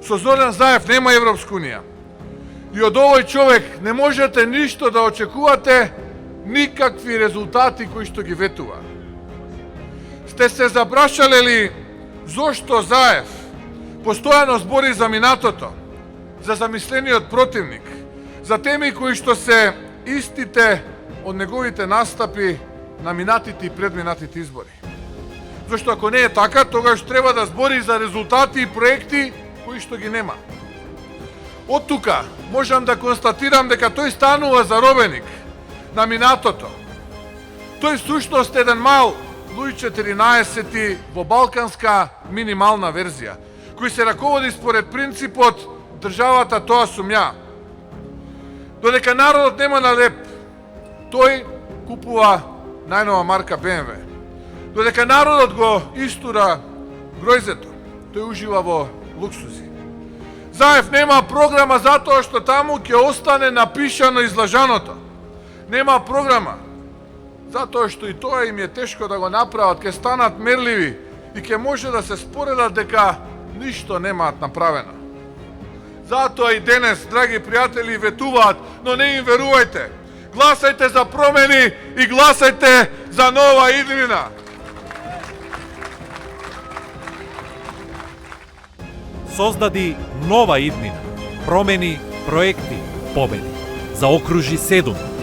Со Зоран Заев нема Европска унија. И од овој човек не можете ништо да очекувате, никакви резултати кои што ги ветува. Сте се запрашале ли зошто Заев постојано збори за минатото, за замислениот противник, за теми кои што се истите од неговите настапи на минатите и предминатите избори? Зашто ако не е така, тогаш треба да збори за резултати и проекти кои што ги нема. Од тука можам да констатирам дека тој станува заробеник на минатото. Тој всушност е еден мал Луј 14 во балканска минимална верзија, кој се раководи според принципот државата тоа сум ја. Додека народот нема на леп, тој купува најнова марка BMW. Додека народот го истура гројзето, тој ужива во луксузи. Заев нема програма затоа што таму ќе остане напишано излажаното. Нема програма затоа што и тоа им е тешко да го направат, ќе станат мерливи и ќе може да се споредат дека ништо немаат направено. Затоа и денес, драги пријатели, ветуваат, но не им верувајте. Гласајте за промени и гласајте за нова иднина. Создади нова иднина, промени, проекти, победи. Заокружи 7.